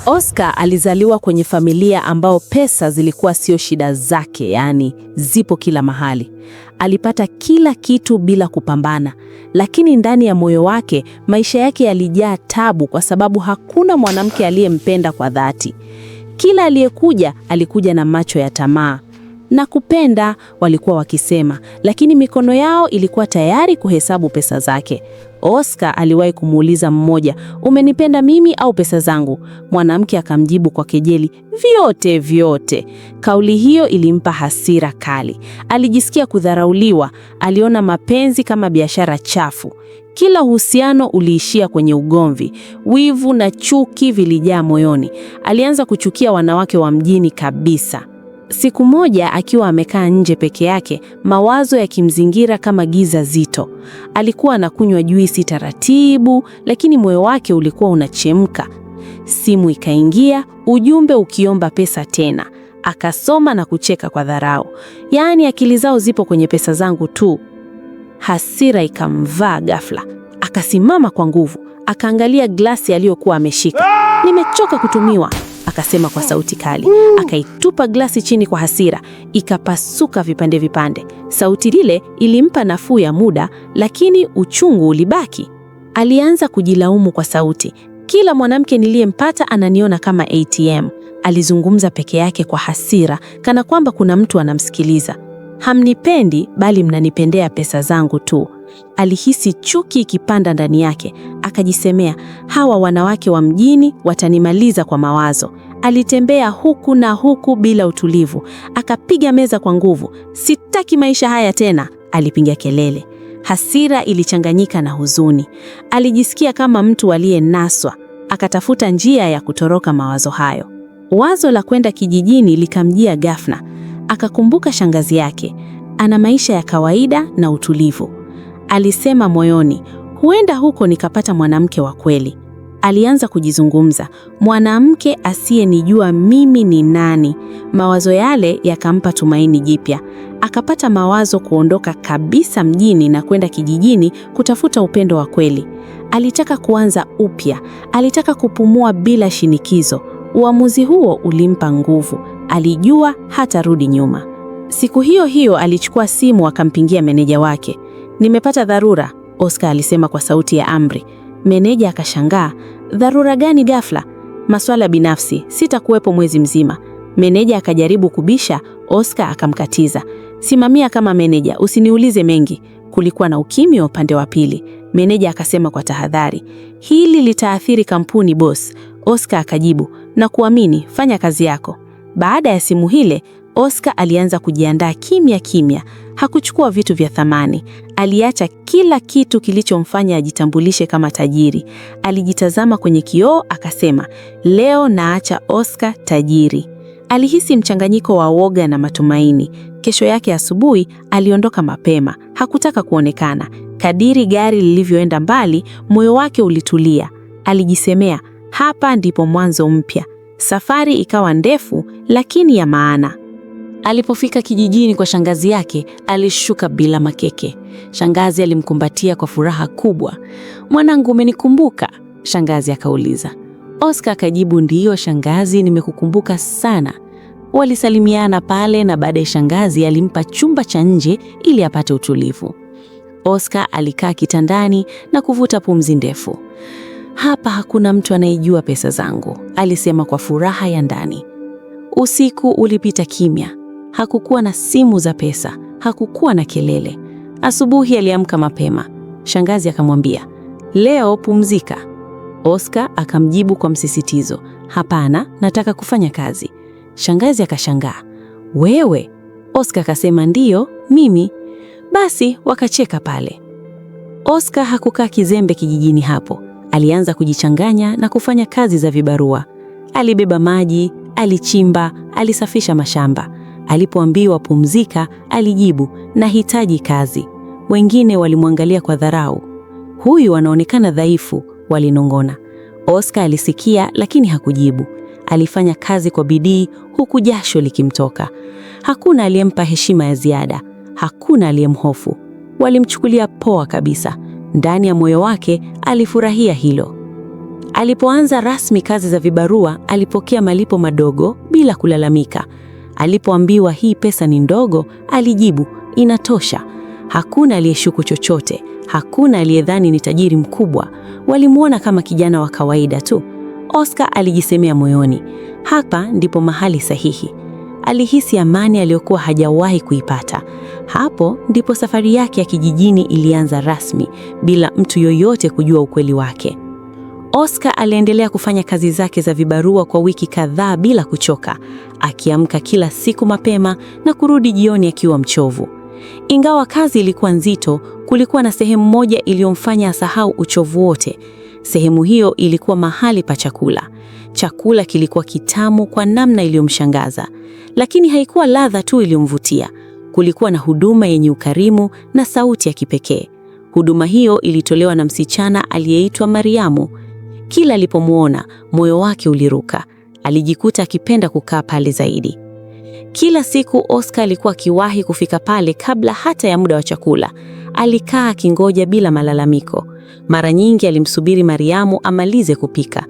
Oscar alizaliwa kwenye familia ambao pesa zilikuwa sio shida zake, yaani zipo kila mahali. Alipata kila kitu bila kupambana, lakini ndani ya moyo wake maisha yake yalijaa tabu kwa sababu hakuna mwanamke aliyempenda kwa dhati. Kila aliyekuja alikuja na macho ya tamaa. Na kupenda, walikuwa wakisema, lakini mikono yao ilikuwa tayari kuhesabu pesa zake. Oscar aliwahi kumuuliza mmoja, "Umenipenda mimi au pesa zangu?" Mwanamke akamjibu kwa kejeli, "Vyote vyote." Kauli hiyo ilimpa hasira kali. Alijisikia kudharauliwa, aliona mapenzi kama biashara chafu. Kila uhusiano uliishia kwenye ugomvi, wivu na chuki vilijaa moyoni. Alianza kuchukia wanawake wa mjini kabisa. Siku moja akiwa amekaa nje peke yake, mawazo yakimzingira kama giza zito. Alikuwa anakunywa juisi taratibu, lakini moyo wake ulikuwa unachemka. Simu ikaingia, ujumbe ukiomba pesa tena. Akasoma na kucheka kwa dharau. Yaani akili zao zipo kwenye pesa zangu tu. Hasira ikamvaa ghafla. Akasimama kwa nguvu, akaangalia glasi aliyokuwa ameshika. "Nimechoka kutumiwa," akasema kwa sauti kali. Akaitupa glasi chini kwa hasira, ikapasuka vipande vipande. Sauti ile ilimpa nafuu ya muda, lakini uchungu ulibaki. Alianza kujilaumu kwa sauti. "Kila mwanamke niliyempata ananiona kama ATM." Alizungumza peke yake kwa hasira, kana kwamba kuna mtu anamsikiliza. "Hamnipendi, bali mnanipendea pesa zangu tu." Alihisi chuki ikipanda ndani yake. Akajisemea, "Hawa wanawake wa mjini watanimaliza kwa mawazo." Alitembea huku na huku bila utulivu. Akapiga meza kwa nguvu. "Sitaki maisha haya tena," alipiga kelele. Hasira ilichanganyika na huzuni. Alijisikia kama mtu aliyenaswa. Akatafuta njia ya kutoroka mawazo hayo. Wazo la kwenda kijijini likamjia ghafla. Akakumbuka shangazi yake. Ana maisha ya kawaida na utulivu. Alisema moyoni, "Huenda huko nikapata mwanamke wa kweli." Alianza kujizungumza, "Mwanamke asiyenijua mimi ni nani." Mawazo yale yakampa tumaini jipya. Akapata mawazo kuondoka kabisa mjini na kwenda kijijini kutafuta upendo wa kweli. Alitaka kuanza upya, alitaka kupumua bila shinikizo. Uamuzi huo ulimpa nguvu. Alijua hatarudi nyuma. Siku hiyo hiyo alichukua simu akampigia meneja wake. "Nimepata dharura," Oscar alisema kwa sauti ya amri. Meneja akashangaa, "Dharura gani ghafla?" "Masuala binafsi, sitakuwepo mwezi mzima." Meneja akajaribu kubisha, Oscar akamkatiza. "Simamia kama meneja, usiniulize mengi." Kulikuwa na ukimya upande wa pili. Meneja akasema kwa tahadhari, "Hili litaathiri kampuni boss." Oscar akajibu, "Na kuamini, fanya kazi yako." Baada ya simu hile, Oscar alianza kujiandaa kimya kimya. Hakuchukua vitu vya thamani. Aliacha kila kitu kilichomfanya ajitambulishe kama tajiri. Alijitazama kwenye kioo akasema, "Leo naacha Oscar tajiri." Alihisi mchanganyiko wa woga na matumaini. Kesho yake asubuhi aliondoka mapema. Hakutaka kuonekana. Kadiri gari lilivyoenda mbali, moyo wake ulitulia. Alijisemea, hapa ndipo mwanzo mpya. Safari ikawa ndefu lakini ya maana. Alipofika kijijini kwa shangazi yake, alishuka bila makeke. Shangazi alimkumbatia kwa furaha kubwa. "Mwanangu, umenikumbuka?" Shangazi akauliza. Oscar akajibu, "Ndiyo shangazi, nimekukumbuka sana." Walisalimiana pale na baadaye shangazi alimpa chumba cha nje ili apate utulivu. Oscar alikaa kitandani na kuvuta pumzi ndefu. "Hapa hakuna mtu anayejua pesa zangu," alisema kwa furaha ya ndani. Usiku ulipita kimya. Hakukuwa na simu za pesa, hakukuwa na kelele. Asubuhi aliamka mapema. Shangazi akamwambia, "Leo pumzika." Oscar akamjibu kwa msisitizo, "Hapana, nataka kufanya kazi." Shangazi akashangaa, "Wewe?" Oscar akasema, "Ndiyo, mimi." Basi wakacheka pale. Oscar hakukaa kizembe kijijini hapo. Alianza kujichanganya na kufanya kazi za vibarua. Alibeba maji, alichimba, alisafisha mashamba. Alipoambiwa pumzika, alijibu, "Nahitaji kazi." Wengine walimwangalia kwa dharau. "Huyu anaonekana dhaifu," walinong'ona. Oscar alisikia lakini hakujibu. Alifanya kazi kwa bidii huku jasho likimtoka. Hakuna aliyempa heshima ya ziada. Hakuna aliyemhofu. Walimchukulia poa kabisa. Ndani ya moyo wake alifurahia hilo. Alipoanza rasmi kazi za vibarua, alipokea malipo madogo bila kulalamika. Alipoambiwa hii pesa ni ndogo, alijibu, inatosha. Hakuna aliyeshuku chochote, hakuna aliyedhani ni tajiri mkubwa. Walimuona kama kijana wa kawaida tu. Oscar alijisemea moyoni, hapa ndipo mahali sahihi. Alihisi amani aliyokuwa hajawahi kuipata. Hapo ndipo safari yake ya kijijini ilianza rasmi, bila mtu yoyote kujua ukweli wake. Oscar aliendelea kufanya kazi zake za vibarua kwa wiki kadhaa bila kuchoka, akiamka kila siku mapema na kurudi jioni akiwa mchovu. Ingawa kazi ilikuwa nzito, kulikuwa na sehemu moja iliyomfanya asahau uchovu wote. Sehemu hiyo ilikuwa mahali pa chakula. Chakula kilikuwa kitamu kwa namna iliyomshangaza, lakini haikuwa ladha tu iliyomvutia. Kulikuwa na huduma yenye ukarimu na sauti ya kipekee. Huduma hiyo ilitolewa na msichana aliyeitwa Mariamu. Kila alipomuona, moyo wake uliruka. Alijikuta akipenda kukaa pale zaidi. Kila siku Oscar alikuwa akiwahi kufika pale kabla hata ya muda wa chakula. Alikaa akingoja bila malalamiko. Mara nyingi alimsubiri Mariamu amalize kupika.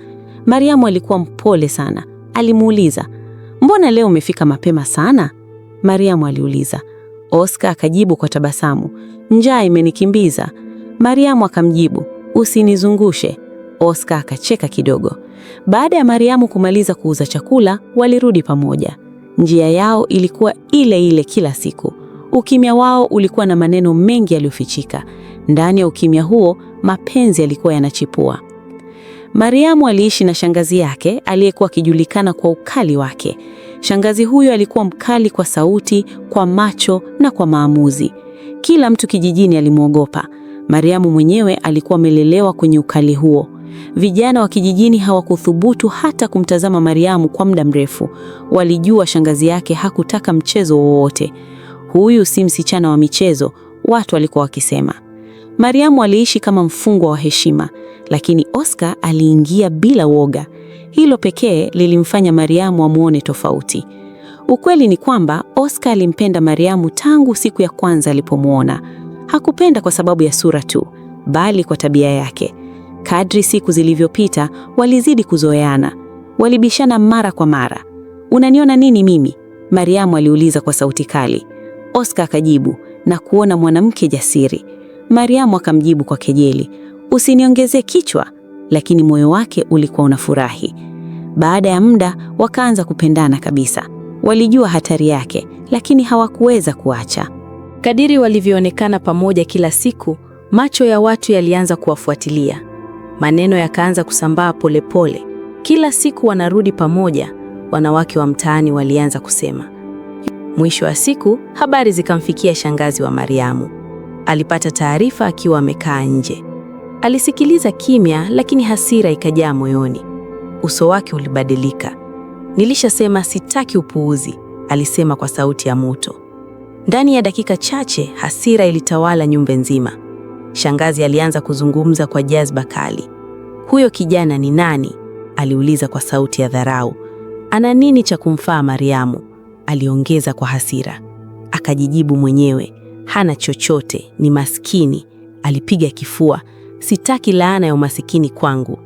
Mariamu alikuwa mpole sana. Alimuuliza, "Mbona leo umefika mapema sana?" Mariamu aliuliza. Oscar akajibu kwa tabasamu, "Njaa imenikimbiza." Mariamu akamjibu, "Usinizungushe." Oscar akacheka kidogo. Baada ya Mariamu kumaliza kuuza chakula, walirudi pamoja. Njia yao ilikuwa ile ile kila siku. Ukimya wao ulikuwa na maneno mengi yaliyofichika. Ndani ya ukimya huo, mapenzi yalikuwa yanachipua. Mariamu aliishi na shangazi yake aliyekuwa akijulikana kwa ukali wake. Shangazi huyo alikuwa mkali kwa sauti, kwa macho na kwa maamuzi. Kila mtu kijijini alimwogopa. Mariamu mwenyewe alikuwa amelelewa kwenye ukali huo. Vijana wa kijijini hawakuthubutu hata kumtazama Mariamu kwa muda mrefu. Walijua shangazi yake hakutaka mchezo wowote. Huyu si msichana wa michezo, watu walikuwa wakisema. Mariamu aliishi kama mfungwa wa heshima, lakini Oscar aliingia bila woga. Hilo pekee lilimfanya Mariamu amuone tofauti. Ukweli ni kwamba Oscar alimpenda Mariamu tangu siku ya kwanza alipomuona. Hakupenda kwa sababu ya sura tu, bali kwa tabia yake. Kadri siku zilivyopita, walizidi kuzoeana. Walibishana mara kwa mara. "Unaniona nini mimi?" Mariamu aliuliza kwa sauti kali. Oscar akajibu, "Na kuona mwanamke jasiri." Mariamu akamjibu kwa kejeli, "Usiniongeze kichwa." Lakini moyo wake ulikuwa unafurahi. Baada ya muda wakaanza kupendana kabisa. Walijua hatari yake, lakini hawakuweza kuacha. Kadiri walivyoonekana pamoja kila siku, macho ya watu yalianza kuwafuatilia. Maneno yakaanza kusambaa polepole. Kila siku wanarudi pamoja, wanawake wa mtaani walianza kusema. Mwisho wa siku, habari zikamfikia shangazi wa Mariamu. Alipata taarifa akiwa amekaa nje. Alisikiliza kimya, lakini hasira ikajaa moyoni. Uso wake ulibadilika. "Nilishasema sitaki upuuzi," alisema kwa sauti ya moto. Ndani ya dakika chache, hasira ilitawala nyumba nzima. Shangazi alianza kuzungumza kwa jazba kali. "Huyo kijana ni nani?" aliuliza kwa sauti ya dharau. "Ana nini cha kumfaa Mariamu?" aliongeza kwa hasira. Akajijibu mwenyewe, "Hana chochote, ni maskini." Alipiga kifua, "Sitaki laana ya umasikini kwangu."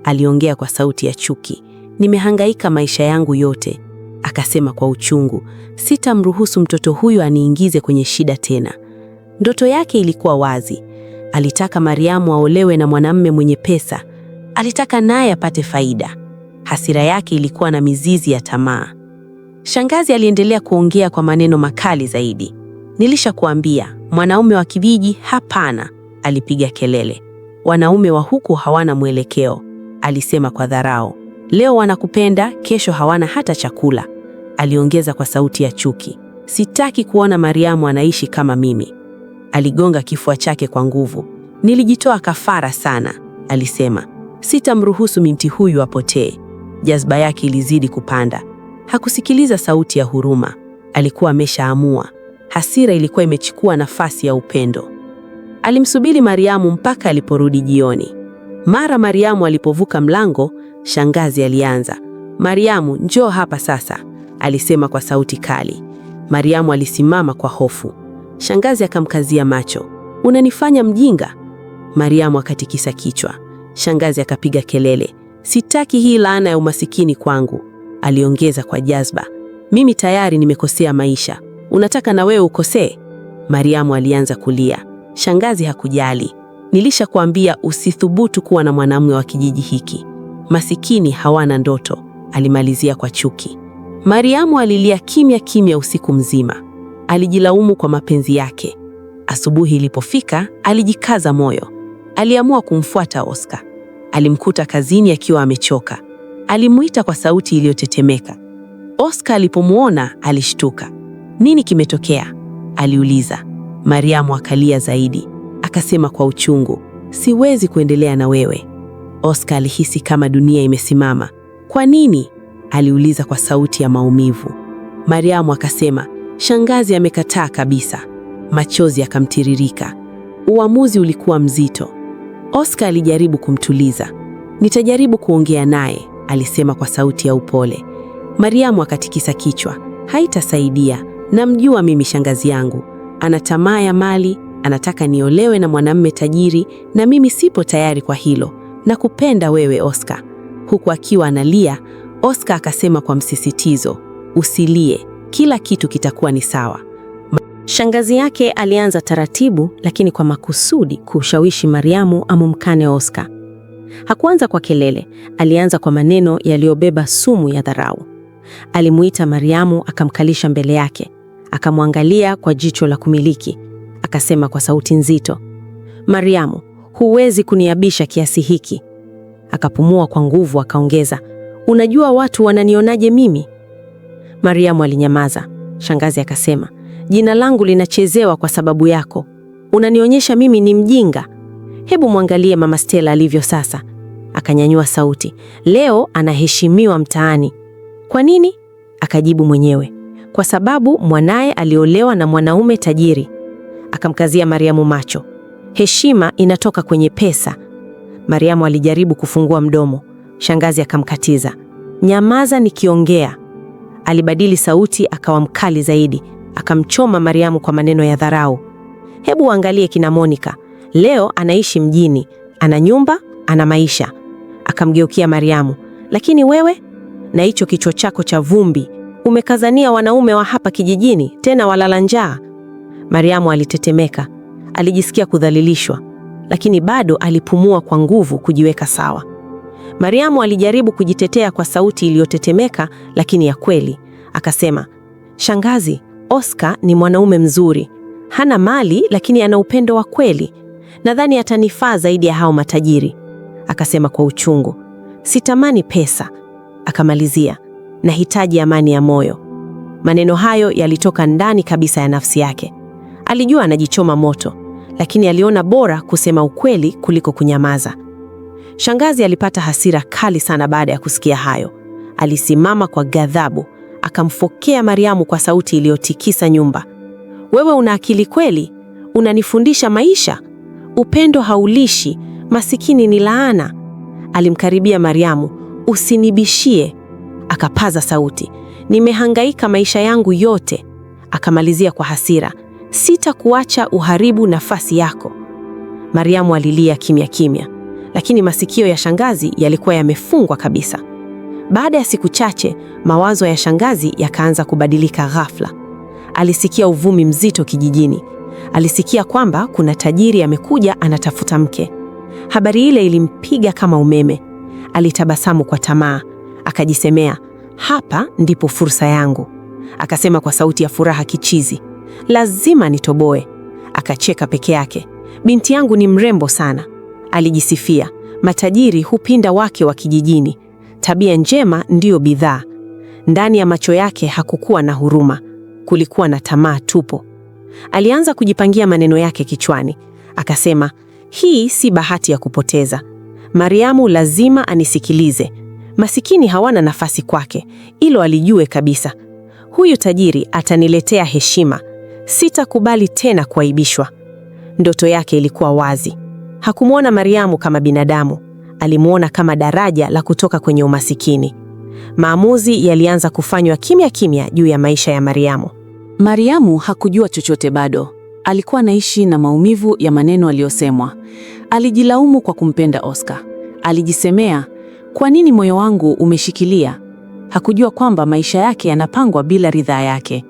Aliongea kwa sauti ya chuki, "Nimehangaika maisha yangu yote." Akasema kwa uchungu, "Sitamruhusu mtoto huyu aniingize kwenye shida tena." Ndoto yake ilikuwa wazi. Alitaka Mariamu aolewe na mwanamume mwenye pesa. Alitaka naye apate faida. Hasira yake ilikuwa na mizizi ya tamaa. Shangazi aliendelea kuongea kwa maneno makali zaidi. "Nilishakuambia, mwanaume wa kijiji hapana," alipiga kelele. "Wanaume wa huku hawana mwelekeo," alisema kwa dharau. "Leo wanakupenda, kesho hawana hata chakula," aliongeza kwa sauti ya chuki. "Sitaki kuona Mariamu anaishi kama mimi." Aligonga kifua chake kwa nguvu. "Nilijitoa kafara sana," alisema. "Sitamruhusu binti huyu apotee." Jazba yake ilizidi kupanda. Hakusikiliza sauti ya huruma. Alikuwa ameshaamua. Hasira ilikuwa imechukua nafasi ya upendo. Alimsubiri Mariamu mpaka aliporudi jioni. Mara Mariamu alipovuka mlango, shangazi alianza, "Mariamu, njoo hapa sasa," alisema kwa sauti kali. Mariamu alisimama kwa hofu. Shangazi akamkazia macho. "Unanifanya mjinga?" Mariamu akatikisa kichwa. Shangazi akapiga kelele, Sitaki hii laana ya umasikini kwangu, aliongeza kwa jazba. Mimi tayari nimekosea maisha. Unataka na wewe ukosee? Mariamu alianza kulia. Shangazi hakujali. Nilishakwambia usithubutu kuwa na mwanamume wa kijiji hiki. Masikini hawana ndoto, alimalizia kwa chuki. Mariamu alilia kimya kimya usiku mzima. Alijilaumu kwa mapenzi yake. Asubuhi ilipofika, alijikaza moyo. Aliamua kumfuata Oscar. Alimkuta kazini akiwa amechoka. Alimuita kwa sauti iliyotetemeka. Oscar alipomuona alishtuka. Nini kimetokea? Aliuliza. Mariamu akalia zaidi. Akasema kwa uchungu, siwezi kuendelea na wewe. Oscar alihisi kama dunia imesimama. Kwa nini? Aliuliza kwa sauti ya maumivu. Mariamu akasema, shangazi amekataa kabisa. Machozi yakamtiririka. Uamuzi ulikuwa mzito. Oscar alijaribu kumtuliza. Nitajaribu kuongea naye, alisema kwa sauti ya upole. Mariamu akatikisa kichwa. Haitasaidia. Namjua mimi shangazi yangu. Ana tamaa ya mali, anataka niolewe na mwanamume tajiri, na mimi sipo tayari kwa hilo. Nakupenda wewe Oscar. Huku akiwa analia, Oscar akasema kwa msisitizo, usilie, kila kitu kitakuwa ni sawa. Shangazi yake alianza taratibu, lakini kwa makusudi kushawishi Mariamu amumkane Oscar. Hakuanza kwa kelele, alianza kwa maneno yaliyobeba sumu ya dharau. Alimuita Mariamu, akamkalisha mbele yake, akamwangalia kwa jicho la kumiliki, akasema kwa sauti nzito, Mariamu, huwezi kuniabisha kiasi hiki. Akapumua kwa nguvu, akaongeza, unajua watu wananionaje mimi? Mariamu alinyamaza. Shangazi akasema, jina langu linachezewa kwa sababu yako. Unanionyesha mimi ni mjinga. Hebu mwangalie mama Stella alivyo sasa. Akanyanyua sauti, leo anaheshimiwa mtaani. Kwa nini? Akajibu mwenyewe, kwa sababu mwanaye aliolewa na mwanaume tajiri. Akamkazia Mariamu macho. Heshima inatoka kwenye pesa. Mariamu alijaribu kufungua mdomo. Shangazi akamkatiza. Nyamaza nikiongea. Alibadili sauti, akawa mkali zaidi. Akamchoma Mariamu kwa maneno ya dharau. Hebu angalie kina Monica. Leo anaishi mjini. Ana nyumba, ana maisha. Akamgeukia Mariamu. Lakini wewe, na hicho kichwa chako cha vumbi, umekazania wanaume wa hapa kijijini, tena walala njaa. Mariamu alitetemeka. Alijisikia kudhalilishwa, lakini bado alipumua kwa nguvu kujiweka sawa. Mariamu alijaribu kujitetea kwa sauti iliyotetemeka, lakini ya kweli. Akasema, shangazi, Oscar ni mwanaume mzuri. Hana mali, lakini ana upendo wa kweli. Nadhani atanifaa zaidi ya hao matajiri. Akasema kwa uchungu, sitamani pesa. Akamalizia, nahitaji amani ya moyo. Maneno hayo yalitoka ndani kabisa ya nafsi yake. Alijua anajichoma moto, lakini aliona bora kusema ukweli kuliko kunyamaza. Shangazi alipata hasira kali sana baada ya kusikia hayo. Alisimama kwa ghadhabu, akamfokea Mariamu kwa sauti iliyotikisa nyumba. Wewe una akili kweli? Unanifundisha maisha? Upendo haulishi, masikini ni laana. Alimkaribia Mariamu, usinibishie. Akapaza sauti, nimehangaika maisha yangu yote. Akamalizia kwa hasira, sitakuacha uharibu nafasi yako. Mariamu alilia kimya kimya, lakini masikio ya shangazi yalikuwa yamefungwa kabisa. Baada ya siku chache, mawazo ya shangazi yakaanza kubadilika ghafla. Alisikia uvumi mzito kijijini. Alisikia kwamba kuna tajiri amekuja anatafuta mke. Habari ile ilimpiga kama umeme. Alitabasamu kwa tamaa, akajisemea, hapa ndipo fursa yangu. Akasema kwa sauti ya furaha kichizi, lazima nitoboe. Akacheka peke yake. Binti yangu ni mrembo sana. Alijisifia, matajiri hupinda wake wa kijijini. Tabia njema ndiyo bidhaa. Ndani ya macho yake hakukuwa na huruma, kulikuwa na tamaa tupo. Alianza kujipangia maneno yake kichwani. Akasema, hii si bahati ya kupoteza. Mariamu lazima anisikilize. Masikini hawana nafasi kwake, ilo alijue kabisa. Huyu tajiri ataniletea heshima. Sitakubali tena kuaibishwa. Ndoto yake ilikuwa wazi. Hakumwona Mariamu kama binadamu, alimuona kama daraja la kutoka kwenye umasikini. Maamuzi yalianza kufanywa kimya kimya juu ya maisha ya Mariamu. Mariamu hakujua chochote bado. Alikuwa anaishi na maumivu ya maneno aliyosemwa. Alijilaumu kwa kumpenda Oscar. Alijisemea, Kwa nini moyo wangu umeshikilia? Hakujua kwamba maisha yake yanapangwa bila ridhaa yake.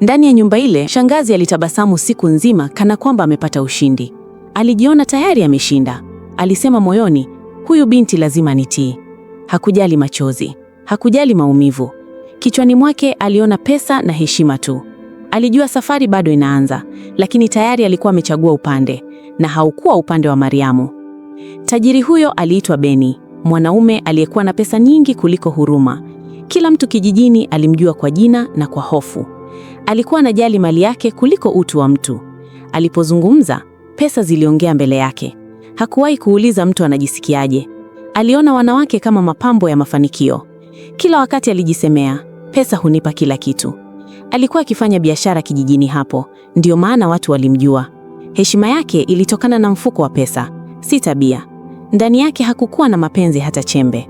Ndani ya nyumba ile, shangazi alitabasamu siku nzima kana kwamba amepata ushindi. Alijiona tayari ameshinda. Alisema moyoni, huyu binti lazima nitii. Hakujali machozi, hakujali maumivu. Kichwani mwake aliona pesa na heshima tu. Alijua safari bado inaanza, lakini tayari alikuwa amechagua upande, na haukuwa upande wa Mariamu. Tajiri huyo aliitwa Beni, mwanaume aliyekuwa na pesa nyingi kuliko huruma. Kila mtu kijijini alimjua kwa jina na kwa hofu. Alikuwa anajali mali yake kuliko utu wa mtu. Alipozungumza, pesa ziliongea mbele yake. Hakuwahi kuuliza mtu anajisikiaje. Aliona wanawake kama mapambo ya mafanikio. Kila wakati alijisemea, pesa hunipa kila kitu. Alikuwa akifanya biashara kijijini hapo, ndio maana watu walimjua. Heshima yake ilitokana na mfuko wa pesa, si tabia. Ndani yake hakukuwa na mapenzi hata chembe.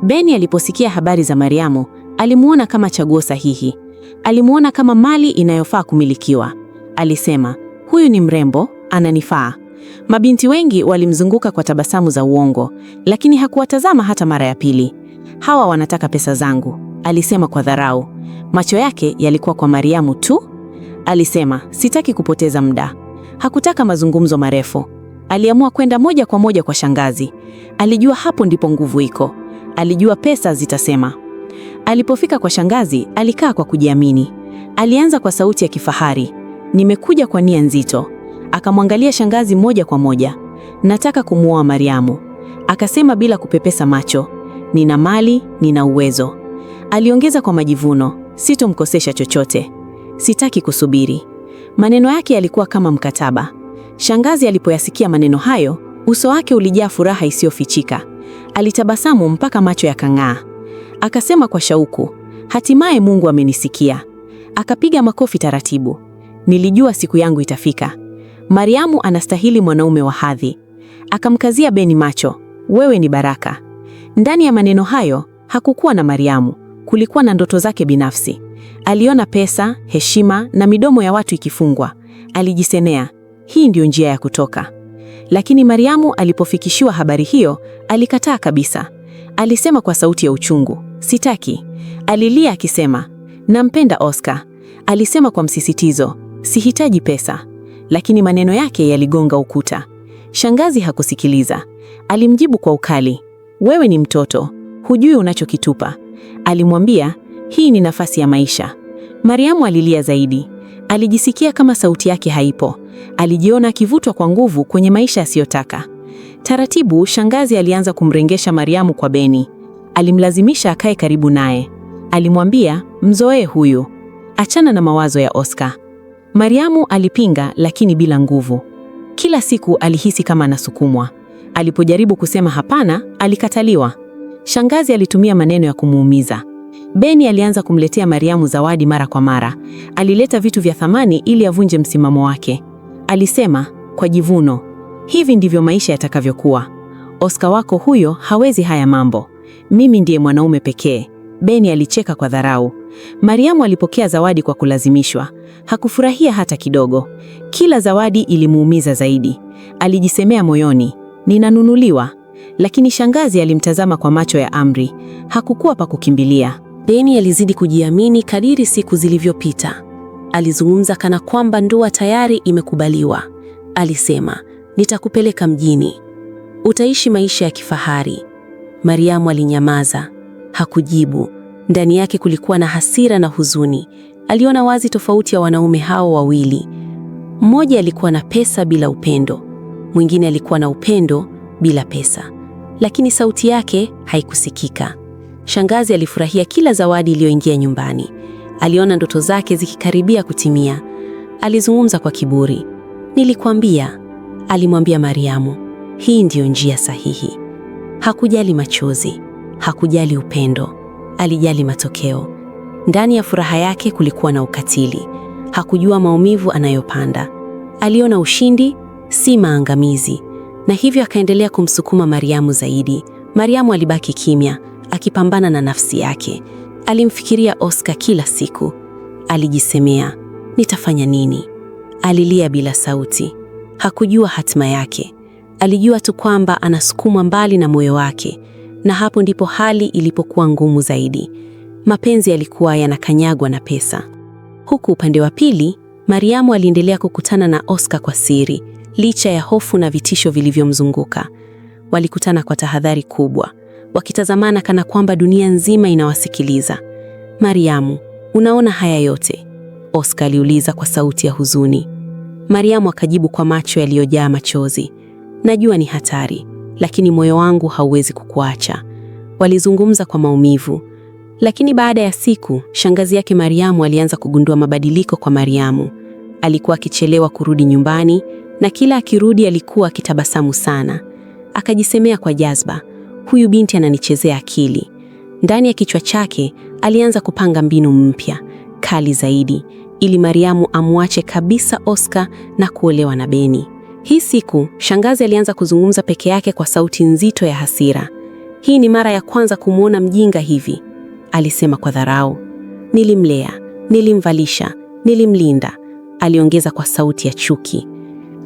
Beni aliposikia habari za Mariamu, alimuona kama chaguo sahihi. Alimuona kama mali inayofaa kumilikiwa. Alisema, huyu ni mrembo, ananifaa. Mabinti wengi walimzunguka kwa tabasamu za uongo, lakini hakuwatazama hata mara ya pili. Hawa wanataka pesa zangu, alisema kwa dharau. Macho yake yalikuwa kwa Mariamu tu. Alisema, sitaki kupoteza muda. Hakutaka mazungumzo marefu. Aliamua kwenda moja kwa moja kwa shangazi. Alijua hapo ndipo nguvu iko. Alijua pesa zitasema. Alipofika kwa shangazi, alikaa kwa kujiamini. Alianza kwa sauti ya kifahari, nimekuja kwa nia nzito. Akamwangalia shangazi moja kwa moja. Nataka kumuoa Mariamu. Akasema bila kupepesa macho, nina mali, nina uwezo. Aliongeza kwa majivuno, sitomkosesha chochote. Sitaki kusubiri. Maneno yake yalikuwa kama mkataba. Shangazi alipoyasikia maneno hayo, uso wake ulijaa furaha isiyofichika. Alitabasamu mpaka macho yakang'aa. Akasema kwa shauku, hatimaye Mungu amenisikia. Akapiga makofi taratibu. Nilijua siku yangu itafika. Mariamu anastahili mwanaume wa hadhi. Akamkazia Beni macho, wewe ni baraka. Ndani ya maneno hayo, hakukuwa na Mariamu, kulikuwa na ndoto zake binafsi. Aliona pesa, heshima na midomo ya watu ikifungwa. Alijisemea, hii ndio njia ya kutoka. Lakini Mariamu alipofikishiwa habari hiyo, alikataa kabisa. Alisema kwa sauti ya uchungu, sitaki. Alilia akisema, nampenda Oscar. Alisema kwa msisitizo, sihitaji pesa. Lakini maneno yake yaligonga ukuta. Shangazi hakusikiliza. Alimjibu kwa ukali, wewe ni mtoto, hujui unachokitupa. Alimwambia, hii ni nafasi ya maisha. Mariamu alilia zaidi. Alijisikia kama sauti yake haipo. Alijiona akivutwa kwa nguvu kwenye maisha asiyotaka. Taratibu, shangazi alianza kumrengesha Mariamu kwa Beni. Alimlazimisha akae karibu naye. Alimwambia, mzoee huyu. Achana na mawazo ya Oscar. Mariamu alipinga, lakini bila nguvu. Kila siku alihisi kama anasukumwa. Alipojaribu kusema hapana, alikataliwa. Shangazi alitumia maneno ya kumuumiza. Beni alianza kumletea Mariamu zawadi mara kwa mara. Alileta vitu vya thamani ili avunje msimamo wake. Alisema kwa jivuno, hivi ndivyo maisha yatakavyokuwa. Oscar wako huyo hawezi haya mambo. Mimi ndiye mwanaume pekee. Beni alicheka kwa dharau. Mariamu alipokea zawadi kwa kulazimishwa. Hakufurahia hata kidogo. Kila zawadi ilimuumiza zaidi. Alijisemea moyoni, ninanunuliwa. Lakini shangazi alimtazama kwa macho ya amri. Hakukuwa pa kukimbilia. Beni alizidi kujiamini kadiri siku zilivyopita. Alizungumza kana kwamba ndoa tayari imekubaliwa. Alisema, nitakupeleka mjini. Utaishi maisha ya kifahari. Mariamu alinyamaza. Hakujibu. Ndani yake kulikuwa na hasira na huzuni. Aliona wazi tofauti ya wanaume hao wawili. Mmoja alikuwa na pesa bila upendo. Mwingine alikuwa na upendo bila pesa. Lakini sauti yake haikusikika. Shangazi alifurahia kila zawadi iliyoingia nyumbani. Aliona ndoto zake zikikaribia kutimia. Alizungumza kwa kiburi. Nilikwambia, alimwambia Mariamu, hii ndiyo njia sahihi. Hakujali machozi, hakujali upendo, alijali matokeo. Ndani ya furaha yake kulikuwa na ukatili. Hakujua maumivu anayopanda. Aliona ushindi, si maangamizi. Na hivyo akaendelea kumsukuma Mariamu zaidi. Mariamu alibaki kimya, akipambana na nafsi yake. Alimfikiria Oscar kila siku. Alijisemea, nitafanya nini? Alilia bila sauti. Hakujua hatima yake. Alijua tu kwamba anasukumwa mbali na moyo wake. Na hapo ndipo hali ilipokuwa ngumu zaidi. Mapenzi yalikuwa yanakanyagwa na pesa. Huku upande wa pili, Mariamu aliendelea kukutana na Oscar kwa siri, licha ya hofu na vitisho vilivyomzunguka. Walikutana kwa tahadhari kubwa, wakitazamana kana kwamba dunia nzima inawasikiliza. "Mariamu, unaona haya yote?" Oscar aliuliza kwa sauti ya huzuni. Mariamu akajibu kwa macho yaliyojaa machozi. "Najua ni hatari, lakini moyo wangu hauwezi kukuacha." Walizungumza kwa maumivu. Lakini baada ya siku, shangazi yake Mariamu alianza kugundua mabadiliko kwa Mariamu. Alikuwa akichelewa kurudi nyumbani, na kila akirudi alikuwa akitabasamu sana. Akajisemea kwa jazba, "Huyu binti ananichezea akili." Ndani ya kichwa chake alianza kupanga mbinu mpya, kali zaidi, ili Mariamu amwache kabisa Oscar na kuolewa na Beni. Hii siku, shangazi alianza kuzungumza peke yake kwa sauti nzito ya hasira. "Hii ni mara ya kwanza kumwona mjinga hivi," alisema kwa dharau. "Nilimlea, nilimvalisha, nilimlinda," aliongeza kwa sauti ya chuki.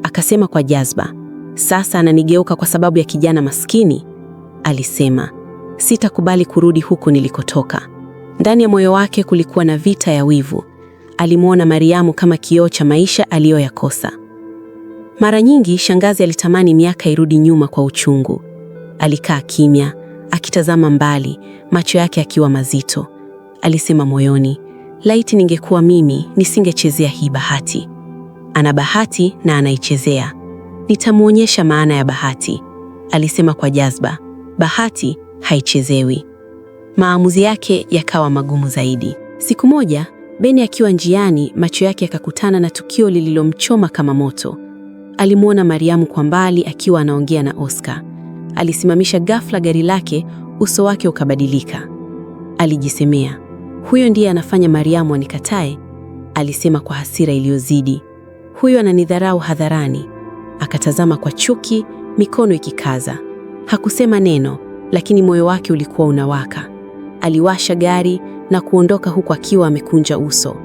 Akasema kwa jazba, "Sasa ananigeuka kwa sababu ya kijana maskini?" Alisema, "Sitakubali kurudi huko nilikotoka." Ndani ya moyo wake kulikuwa na vita ya wivu. Alimwona Mariamu kama kioo cha maisha aliyoyakosa. Mara nyingi shangazi alitamani miaka irudi nyuma kwa uchungu. Alikaa kimya, akitazama mbali, macho yake akiwa mazito. Alisema moyoni, "Laiti ningekuwa mimi, nisingechezea hii bahati. Ana bahati na anaichezea. Nitamwonyesha maana ya bahati," alisema kwa jazba. "Bahati haichezewi." Maamuzi yake yakawa magumu zaidi. Siku moja, Beni akiwa njiani, macho yake yakakutana na tukio lililomchoma kama moto. Alimwona Mariamu kwa mbali akiwa anaongea na Oscar. Alisimamisha ghafla gari lake, uso wake ukabadilika. Alijisemea, "Huyo ndiye anafanya Mariamu anikatae," alisema kwa hasira iliyozidi. "Huyo ananidharau hadharani." Akatazama kwa chuki, mikono ikikaza. Hakusema neno, lakini moyo wake ulikuwa unawaka. Aliwasha gari na kuondoka huku akiwa amekunja uso.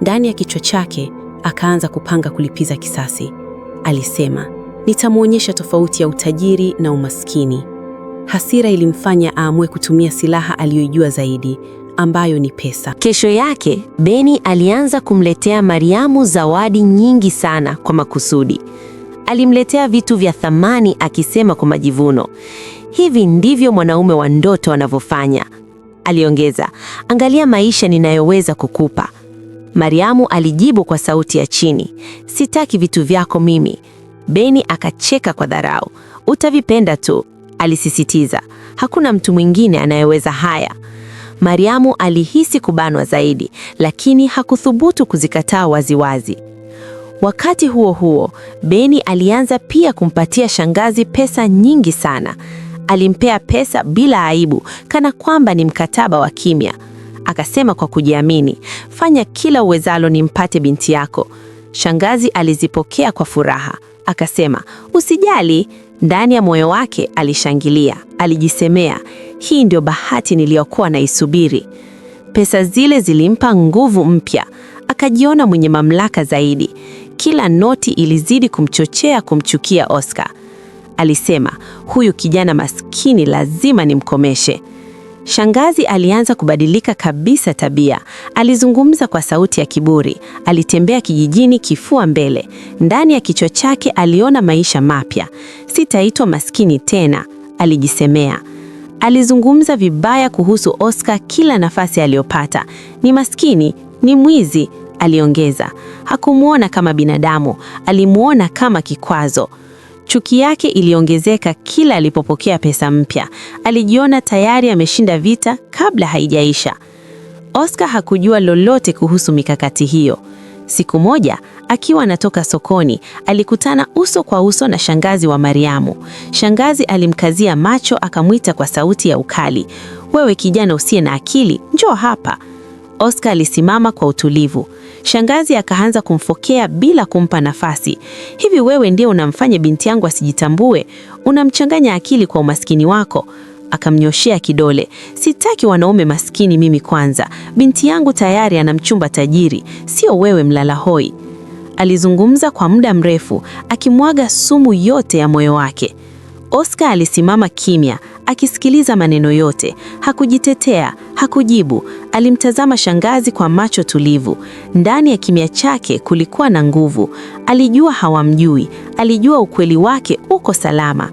Ndani ya kichwa chake akaanza kupanga kulipiza kisasi. Alisema, "Nitamwonyesha tofauti ya utajiri na umaskini." Hasira ilimfanya aamue kutumia silaha aliyoijua zaidi, ambayo ni pesa. Kesho yake, Beni alianza kumletea Mariamu zawadi nyingi sana kwa makusudi. Alimletea vitu vya thamani akisema kwa majivuno, "Hivi ndivyo mwanaume wa ndoto anavyofanya." Aliongeza, "Angalia maisha ninayoweza kukupa." Mariamu alijibu kwa sauti ya chini, "Sitaki vitu vyako mimi." Beni akacheka kwa dharau. "Utavipenda tu," alisisitiza. "Hakuna mtu mwingine anayeweza haya." Mariamu alihisi kubanwa zaidi, lakini hakuthubutu kuzikataa waziwazi. Wakati huo huo, Beni alianza pia kumpatia shangazi pesa nyingi sana. Alimpea pesa bila aibu, kana kwamba ni mkataba wa kimya. Akasema kwa kujiamini, "Fanya kila uwezalo nimpate binti yako." Shangazi alizipokea kwa furaha. Akasema, "Usijali." Ndani ya moyo wake alishangilia. Alijisemea, "Hii ndio bahati niliyokuwa naisubiri." Pesa zile zilimpa nguvu mpya. Akajiona mwenye mamlaka zaidi. Kila noti ilizidi kumchochea kumchukia Oscar. Alisema, "Huyu kijana maskini lazima nimkomeshe." Shangazi alianza kubadilika kabisa tabia. Alizungumza kwa sauti ya kiburi. Alitembea kijijini kifua mbele. Ndani ya kichwa chake aliona maisha mapya. "Sitaitwa maskini tena," alijisemea. Alizungumza vibaya kuhusu Oscar kila nafasi aliyopata. "Ni maskini, ni mwizi," aliongeza. Hakumuona kama binadamu, alimuona kama kikwazo. Chuki yake iliongezeka kila alipopokea pesa mpya. Alijiona tayari ameshinda vita kabla haijaisha. Oscar hakujua lolote kuhusu mikakati hiyo. Siku moja, akiwa anatoka sokoni, alikutana uso kwa uso na shangazi wa Mariamu. Shangazi alimkazia macho, akamwita kwa sauti ya ukali, "Wewe kijana usiye na akili, njoo hapa." Oscar alisimama kwa utulivu. Shangazi akaanza kumfokea bila kumpa nafasi. "Hivi wewe ndiye unamfanya binti yangu asijitambue? Unamchanganya akili kwa umaskini wako." Akamnyoshea kidole. "Sitaki wanaume maskini mimi kwanza. Binti yangu tayari ana mchumba tajiri, sio wewe mlala hoi." Alizungumza kwa muda mrefu, akimwaga sumu yote ya moyo wake. Oscar alisimama kimya, akisikiliza maneno yote. Hakujitetea, hakujibu. Alimtazama shangazi kwa macho tulivu. Ndani ya kimya chake kulikuwa na nguvu. Alijua hawamjui, alijua ukweli wake uko salama.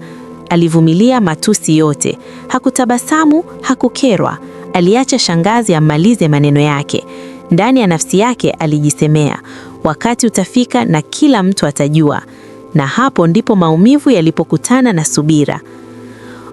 Alivumilia matusi yote. Hakutabasamu, hakukerwa. Aliacha shangazi amalize maneno yake. Ndani ya nafsi yake alijisemea, wakati utafika na kila mtu atajua. Na hapo ndipo maumivu yalipokutana na subira.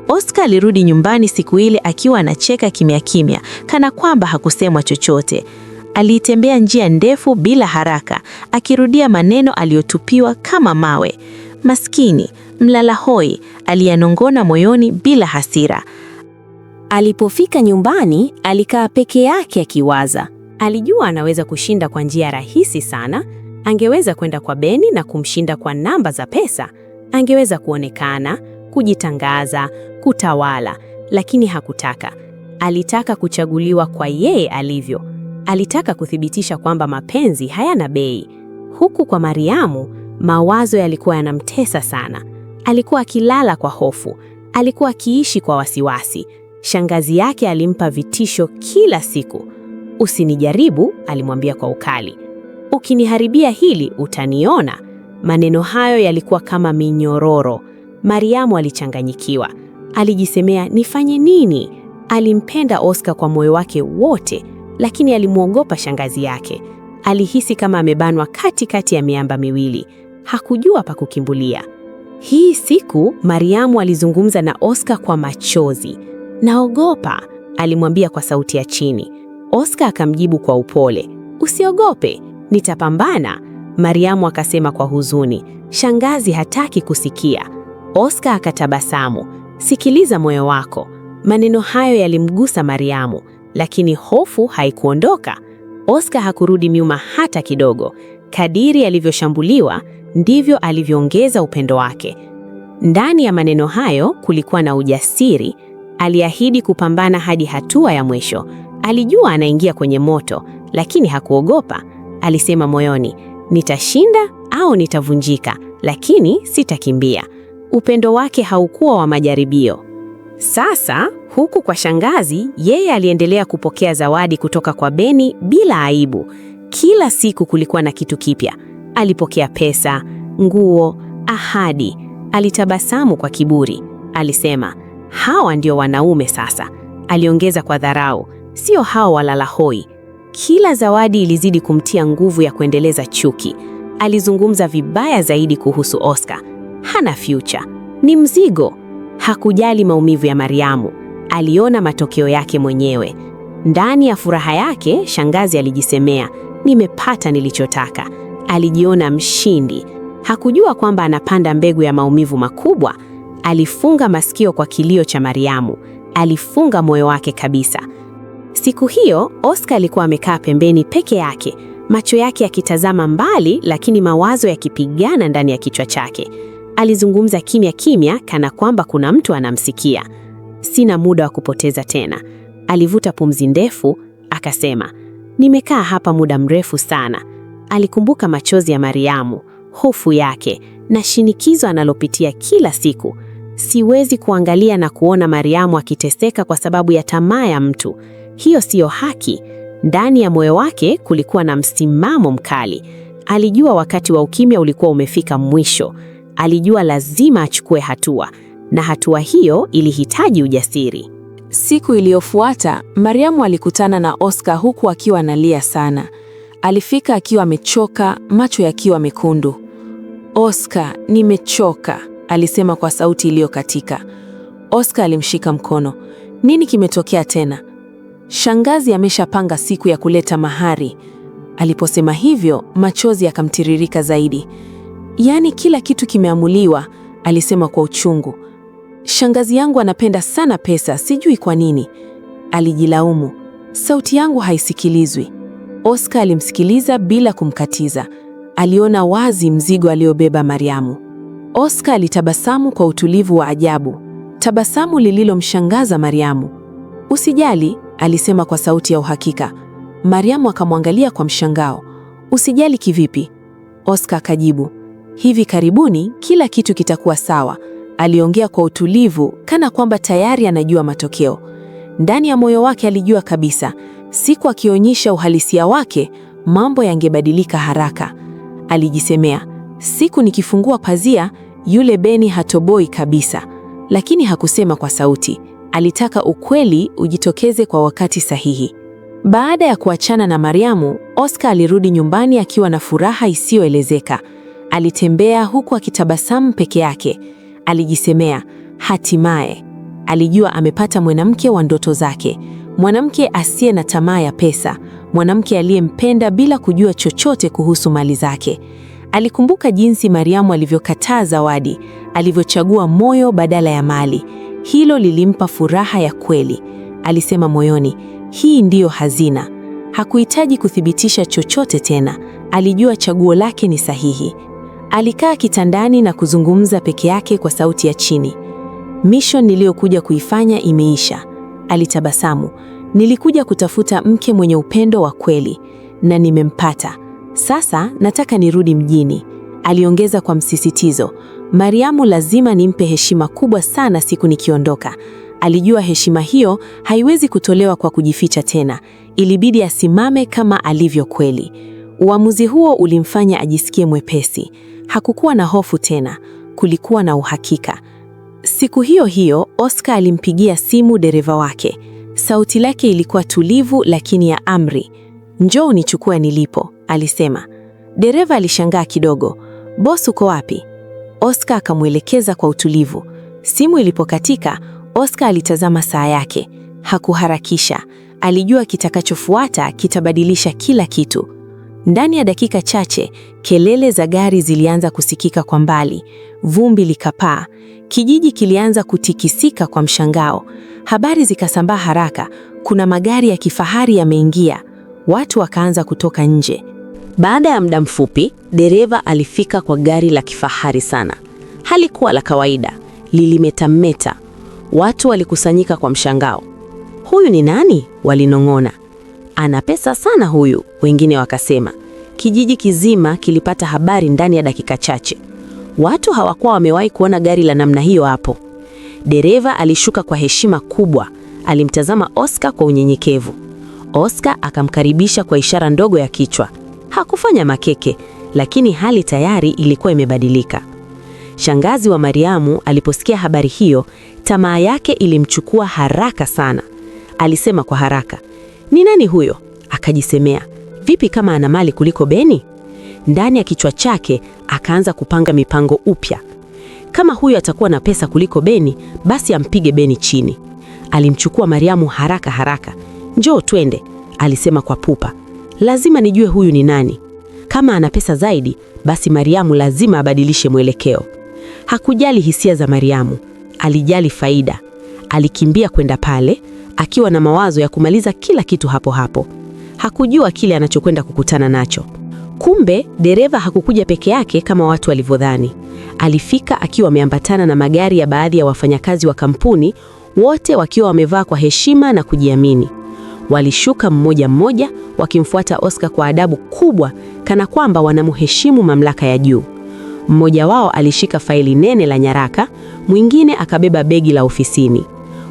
Oscar alirudi nyumbani siku ile akiwa anacheka kimya kimya, kana kwamba hakusemwa chochote. Alitembea njia ndefu bila haraka, akirudia maneno aliyotupiwa kama mawe. Maskini, mlala hoi, aliyanong'ona moyoni bila hasira. Alipofika nyumbani, alikaa peke yake akiwaza. Alijua anaweza kushinda kwa njia rahisi sana. Angeweza kwenda kwa Beni na kumshinda kwa namba za pesa. Angeweza kuonekana, kujitangaza, kutawala, lakini hakutaka. Alitaka kuchaguliwa kwa yeye alivyo. Alitaka kuthibitisha kwamba mapenzi hayana bei. Huku kwa Mariamu, mawazo yalikuwa yanamtesa sana. Alikuwa akilala kwa hofu. Alikuwa akiishi kwa wasiwasi. Shangazi yake alimpa vitisho kila siku. Usinijaribu, alimwambia kwa ukali. Ukiniharibia hili utaniona. Maneno hayo yalikuwa kama minyororo. Mariamu alichanganyikiwa. Alijisemea, nifanye nini? Alimpenda Oscar kwa moyo wake wote, lakini alimwogopa shangazi yake. Alihisi kama amebanwa katikati ya miamba miwili. Hakujua pa kukimbilia. Hii siku Mariamu alizungumza na Oscar kwa machozi. Naogopa, alimwambia kwa sauti ya chini. Oscar akamjibu kwa upole, usiogope, nitapambana. Mariamu akasema kwa huzuni, shangazi hataki kusikia. Oscar akatabasamu, sikiliza moyo wako. Maneno hayo yalimgusa Mariamu, lakini hofu haikuondoka. Oscar hakurudi nyuma hata kidogo. Kadiri alivyoshambuliwa, ndivyo alivyoongeza upendo wake. Ndani ya maneno hayo kulikuwa na ujasiri. Aliahidi kupambana hadi hatua ya mwisho. Alijua anaingia kwenye moto, lakini hakuogopa. Alisema moyoni, nitashinda au nitavunjika, lakini sitakimbia. Upendo wake haukuwa wa majaribio. Sasa, huku kwa shangazi, yeye aliendelea kupokea zawadi kutoka kwa Beni bila aibu. Kila siku kulikuwa na kitu kipya. Alipokea pesa, nguo, ahadi. Alitabasamu kwa kiburi. Alisema, hawa ndio wanaume sasa. Aliongeza kwa dharau, sio hao walala hoi. Kila zawadi ilizidi kumtia nguvu ya kuendeleza chuki. Alizungumza vibaya zaidi kuhusu Oscar. Hana future, ni mzigo. Hakujali maumivu ya Mariamu. Aliona matokeo yake mwenyewe. Ndani ya furaha yake, shangazi alijisemea, nimepata nilichotaka. Alijiona mshindi. Hakujua kwamba anapanda mbegu ya maumivu makubwa. Alifunga masikio kwa kilio cha Mariamu. Alifunga moyo wake kabisa. Siku hiyo, Oscar alikuwa amekaa pembeni peke yake, macho yake yakitazama mbali, lakini mawazo yakipigana ndani ya kichwa chake. Alizungumza kimya kimya, kana kwamba kuna mtu anamsikia. Sina muda wa kupoteza tena. Alivuta pumzi ndefu, akasema, nimekaa hapa muda mrefu sana. Alikumbuka machozi ya Mariamu, hofu yake, na shinikizo analopitia kila siku. Siwezi kuangalia na kuona Mariamu akiteseka kwa sababu ya tamaa ya mtu. Hiyo siyo haki. Ndani ya moyo wake kulikuwa na msimamo mkali. Alijua wakati wa ukimya ulikuwa umefika mwisho. Alijua lazima achukue hatua, na hatua hiyo ilihitaji ujasiri. Siku iliyofuata, Mariamu alikutana na Oscar huku akiwa analia sana. Alifika akiwa amechoka, macho yakiwa mekundu. Oscar, nimechoka, alisema kwa sauti iliyokatika. Oscar alimshika mkono. Nini kimetokea tena? Shangazi ameshapanga siku ya kuleta mahari. Aliposema hivyo, machozi yakamtiririka zaidi. Yaani kila kitu kimeamuliwa, alisema kwa uchungu. Shangazi yangu anapenda sana pesa, sijui kwa nini. Alijilaumu. Sauti yangu haisikilizwi. Oscar alimsikiliza bila kumkatiza. Aliona wazi mzigo aliobeba Mariamu. Oscar alitabasamu kwa utulivu wa ajabu, tabasamu lililomshangaza Mariamu. Usijali, alisema kwa sauti ya uhakika. Mariamu akamwangalia kwa mshangao. Usijali kivipi? Oscar akajibu, hivi karibuni kila kitu kitakuwa sawa. Aliongea kwa utulivu, kana kwamba tayari anajua matokeo. Ndani ya moyo wake alijua kabisa, siku akionyesha uhalisia wake, mambo yangebadilika haraka. Alijisemea, siku nikifungua pazia, yule Beni hatoboi kabisa. Lakini hakusema kwa sauti. Alitaka ukweli ujitokeze kwa wakati sahihi. Baada ya kuachana na Mariamu, Oscar alirudi nyumbani akiwa na furaha isiyoelezeka. Alitembea huku akitabasamu peke yake. Alijisemea, hatimaye. Alijua amepata mwanamke wa ndoto zake, mwanamke asiye na tamaa ya pesa, mwanamke aliyempenda bila kujua chochote kuhusu mali zake. Alikumbuka jinsi Mariamu alivyokataa zawadi, alivyochagua moyo badala ya mali. Hilo lilimpa furaha ya kweli. Alisema moyoni, hii ndiyo hazina. Hakuhitaji kuthibitisha chochote tena. Alijua chaguo lake ni sahihi. Alikaa kitandani na kuzungumza peke yake kwa sauti ya chini. Mission niliyokuja kuifanya imeisha. Alitabasamu. Nilikuja kutafuta mke mwenye upendo wa kweli na nimempata. Sasa nataka nirudi mjini. Aliongeza kwa msisitizo. Mariamu lazima nimpe heshima kubwa sana siku nikiondoka. Alijua heshima hiyo haiwezi kutolewa kwa kujificha tena. Ilibidi asimame kama alivyo kweli. Uamuzi huo ulimfanya ajisikie mwepesi. Hakukuwa na hofu tena, kulikuwa na uhakika. Siku hiyo hiyo, Oscar alimpigia simu dereva wake. Sauti lake ilikuwa tulivu lakini ya amri. Njoo unichukue nilipo, alisema. Dereva alishangaa kidogo. Boss, uko wapi? Oscar akamwelekeza kwa utulivu. Simu ilipokatika, Oscar alitazama saa yake. Hakuharakisha. Alijua kitakachofuata kitabadilisha kila kitu. Ndani ya dakika chache, kelele za gari zilianza kusikika kwa mbali. Vumbi likapaa. Kijiji kilianza kutikisika kwa mshangao. Habari zikasambaa haraka. Kuna magari ya kifahari yameingia. Watu wakaanza kutoka nje. Baada ya muda mfupi, dereva alifika kwa gari la kifahari sana. Halikuwa la kawaida, lilimetameta. Watu walikusanyika kwa mshangao. Huyu ni nani? Walinong'ona. Ana pesa sana huyu, wengine wakasema. Kijiji kizima kilipata habari ndani ya dakika chache. Watu hawakuwa wamewahi kuona gari la namna hiyo hapo. Dereva alishuka kwa heshima kubwa. Alimtazama Oscar kwa unyenyekevu. Oscar akamkaribisha kwa ishara ndogo ya kichwa. Hakufanya makeke, lakini hali tayari ilikuwa imebadilika. Shangazi wa Mariamu aliposikia habari hiyo, tamaa yake ilimchukua haraka sana. Alisema kwa haraka, "Ni nani huyo?" Akajisemea, "Vipi kama ana mali kuliko Beni?" Ndani ya kichwa chake akaanza kupanga mipango upya. Kama huyo atakuwa na pesa kuliko Beni, basi ampige Beni chini. Alimchukua Mariamu haraka. "Njoo twende," alisema kwa pupa. "Lazima nijue huyu ni nani. Kama ana pesa zaidi, basi Mariamu lazima abadilishe mwelekeo." Hakujali hisia za Mariamu, alijali faida. Alikimbia kwenda pale, akiwa na mawazo ya kumaliza kila kitu hapo hapo. Hakujua kile anachokwenda kukutana nacho. Kumbe, dereva hakukuja peke yake kama watu walivyodhani. Alifika akiwa ameambatana na magari ya baadhi ya wafanyakazi wa kampuni, wote wakiwa wamevaa kwa heshima na kujiamini. Walishuka mmoja mmoja, wakimfuata Oscar kwa adabu kubwa, kana kwamba wanamheshimu mamlaka ya juu. Mmoja wao alishika faili nene la nyaraka, mwingine akabeba begi la ofisini.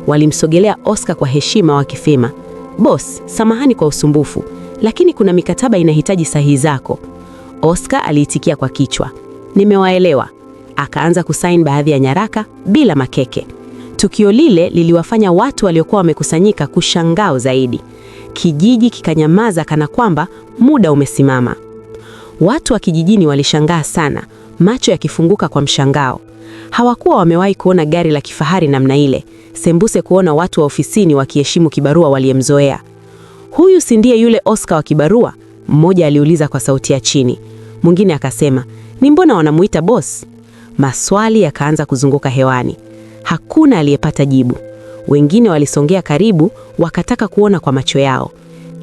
Walimsogelea Oscar kwa heshima wakisema, "Boss, samahani kwa usumbufu, lakini kuna mikataba inahitaji sahihi zako." Oscar aliitikia kwa kichwa, "Nimewaelewa." Akaanza kusaini baadhi ya nyaraka bila makeke. Tukio lile liliwafanya watu waliokuwa wamekusanyika kushangaa zaidi. Kijiji kikanyamaza kana kwamba muda umesimama. Watu wa kijijini walishangaa sana, macho yakifunguka kwa mshangao. Hawakuwa wamewahi kuona gari la kifahari namna ile, sembuse kuona watu wa ofisini wakiheshimu kibarua waliyemzoea. "Huyu si ndiye yule Oscar wa kibarua?" Mmoja aliuliza kwa sauti ya chini. Mwingine akasema, "Ni mbona wanamuita boss?" Maswali yakaanza kuzunguka hewani. Hakuna aliyepata jibu. Wengine walisongea karibu, wakataka kuona kwa macho yao.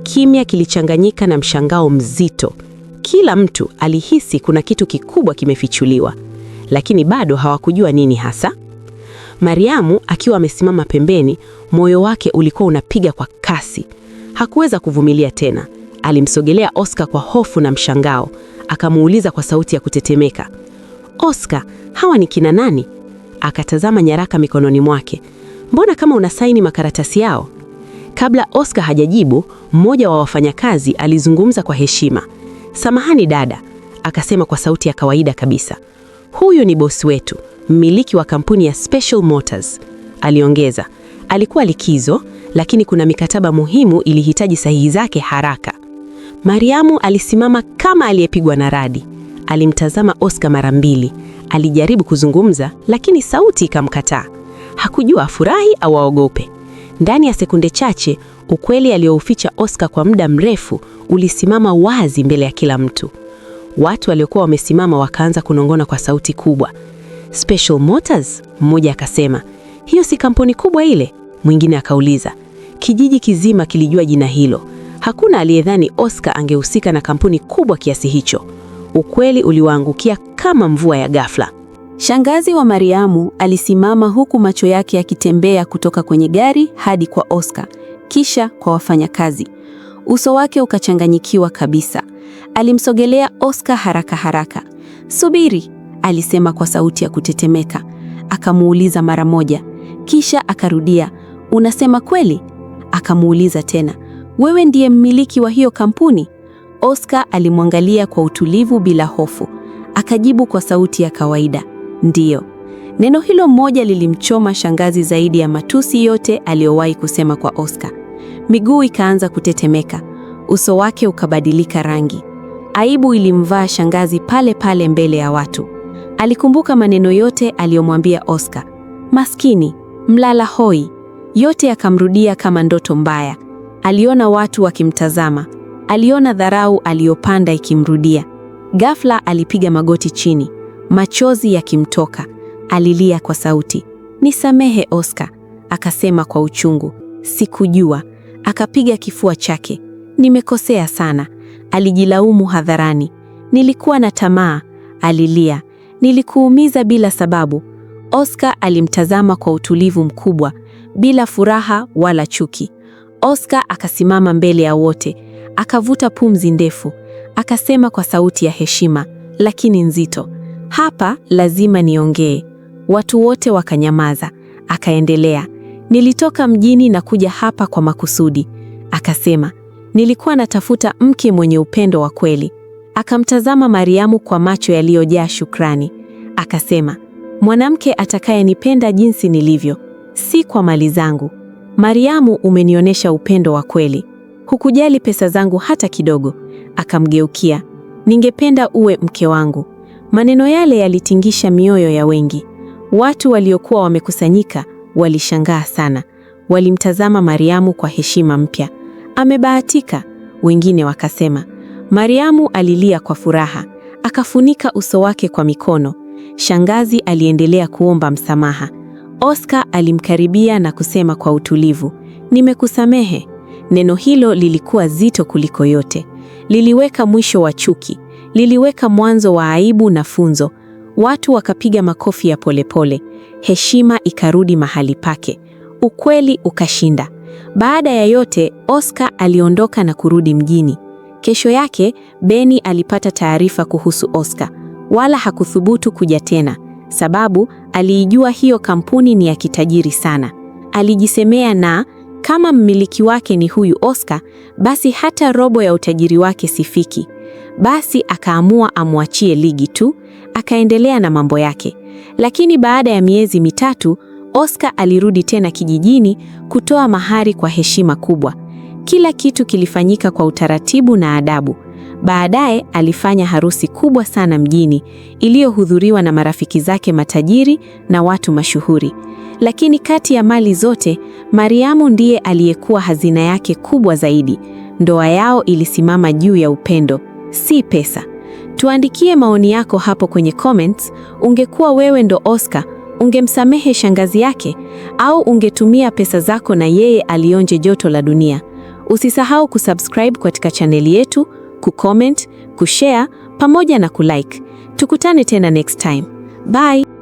Kimya kilichanganyika na mshangao mzito. Kila mtu alihisi kuna kitu kikubwa kimefichuliwa, lakini bado hawakujua nini hasa. Mariamu akiwa amesimama pembeni, moyo wake ulikuwa unapiga kwa kasi. Hakuweza kuvumilia tena. Alimsogelea Oscar kwa hofu na mshangao, akamuuliza kwa sauti ya kutetemeka, "Oscar, hawa ni kina nani?" Akatazama nyaraka mikononi mwake. Mbona kama unasaini makaratasi yao? Kabla Oscar hajajibu, mmoja wa wafanyakazi alizungumza kwa heshima. Samahani dada, akasema kwa sauti ya kawaida kabisa. Huyu ni bosi wetu, mmiliki wa kampuni ya Special Motors. Aliongeza, alikuwa likizo, lakini kuna mikataba muhimu ilihitaji sahihi zake haraka. Mariamu alisimama kama aliyepigwa na radi. Alimtazama Oscar mara mbili. Alijaribu kuzungumza, lakini sauti ikamkataa. Hakujua afurahi au aogope. Ndani ya sekunde chache, ukweli aliyouficha Oscar kwa muda mrefu ulisimama wazi mbele ya kila mtu. Watu waliokuwa wamesimama wakaanza kunong'ona kwa sauti kubwa. Special Motors? Mmoja akasema. Hiyo si kampuni kubwa ile? Mwingine akauliza. Kijiji kizima kilijua jina hilo. Hakuna aliyedhani Oscar angehusika na kampuni kubwa kiasi hicho. Ukweli uliwaangukia kama mvua ya ghafla. Shangazi wa Mariamu alisimama huku macho yake yakitembea kutoka kwenye gari hadi kwa Oscar, kisha kwa wafanyakazi. Uso wake ukachanganyikiwa kabisa. Alimsogelea Oscar haraka haraka. Subiri, alisema kwa sauti ya kutetemeka. Akamuuliza mara moja, kisha akarudia, unasema kweli? Akamuuliza tena, wewe ndiye mmiliki wa hiyo kampuni? Oscar alimwangalia kwa utulivu bila hofu. Akajibu kwa sauti ya kawaida, ndiyo. Neno hilo moja lilimchoma shangazi zaidi ya matusi yote aliyowahi kusema kwa Oscar. Miguu ikaanza kutetemeka. Uso wake ukabadilika rangi. Aibu ilimvaa shangazi pale pale mbele ya watu. Alikumbuka maneno yote aliyomwambia Oscar. Maskini, mlala hoi. Yote yakamrudia kama ndoto mbaya. Aliona watu wakimtazama. Aliona dharau aliyopanda ikimrudia. Ghafla alipiga magoti chini, machozi yakimtoka. Alilia kwa sauti, nisamehe Oscar, akasema kwa uchungu. Sikujua. Akapiga kifua chake. Nimekosea sana. Alijilaumu hadharani. Nilikuwa na tamaa, alilia. Nilikuumiza bila sababu. Oscar alimtazama kwa utulivu mkubwa, bila furaha wala chuki. Oscar akasimama mbele ya wote, akavuta pumzi ndefu, akasema kwa sauti ya heshima lakini nzito, hapa lazima niongee. Watu wote wakanyamaza. Akaendelea, nilitoka mjini na kuja hapa kwa makusudi. Akasema, nilikuwa natafuta mke mwenye upendo wa kweli. Akamtazama Mariamu kwa macho yaliyojaa shukrani. Akasema, mwanamke atakayenipenda jinsi nilivyo, si kwa mali zangu. Mariamu, umenionyesha upendo wa kweli. Hukujali pesa zangu hata kidogo. Akamgeukia, ningependa uwe mke wangu. Maneno yale yalitingisha mioyo ya wengi. Watu waliokuwa wamekusanyika walishangaa sana. Walimtazama Mariamu kwa heshima mpya. Amebahatika, wengine wakasema. Mariamu alilia kwa furaha, akafunika uso wake kwa mikono. Shangazi aliendelea kuomba msamaha. Oscar alimkaribia na kusema kwa utulivu, nimekusamehe. Neno hilo lilikuwa zito kuliko yote. Liliweka mwisho wa chuki. Liliweka mwanzo wa aibu na funzo. Watu wakapiga makofi ya polepole. Heshima ikarudi mahali pake. Ukweli ukashinda. Baada ya yote, Oscar aliondoka na kurudi mjini. Kesho yake, Benny alipata taarifa kuhusu Oscar. Wala hakuthubutu kuja tena, sababu aliijua hiyo kampuni ni ya kitajiri sana. Alijisemea na kama mmiliki wake ni huyu Oscar, basi hata robo ya utajiri wake sifiki. Basi akaamua amwachie ligi tu, akaendelea na mambo yake. Lakini baada ya miezi mitatu, Oscar alirudi tena kijijini kutoa mahari kwa heshima kubwa. Kila kitu kilifanyika kwa utaratibu na adabu. Baadaye alifanya harusi kubwa sana mjini, iliyohudhuriwa na marafiki zake matajiri na watu mashuhuri. Lakini kati ya mali zote, Mariamu ndiye aliyekuwa hazina yake kubwa zaidi. Ndoa yao ilisimama juu ya upendo, si pesa. Tuandikie maoni yako hapo kwenye comments. Ungekuwa wewe ndo Oscar, ungemsamehe shangazi yake au ungetumia pesa zako na yeye alionje joto la dunia? Usisahau kusubscribe katika chaneli yetu, kucomment, kushare pamoja na kulike. Tukutane tena next time. Bye.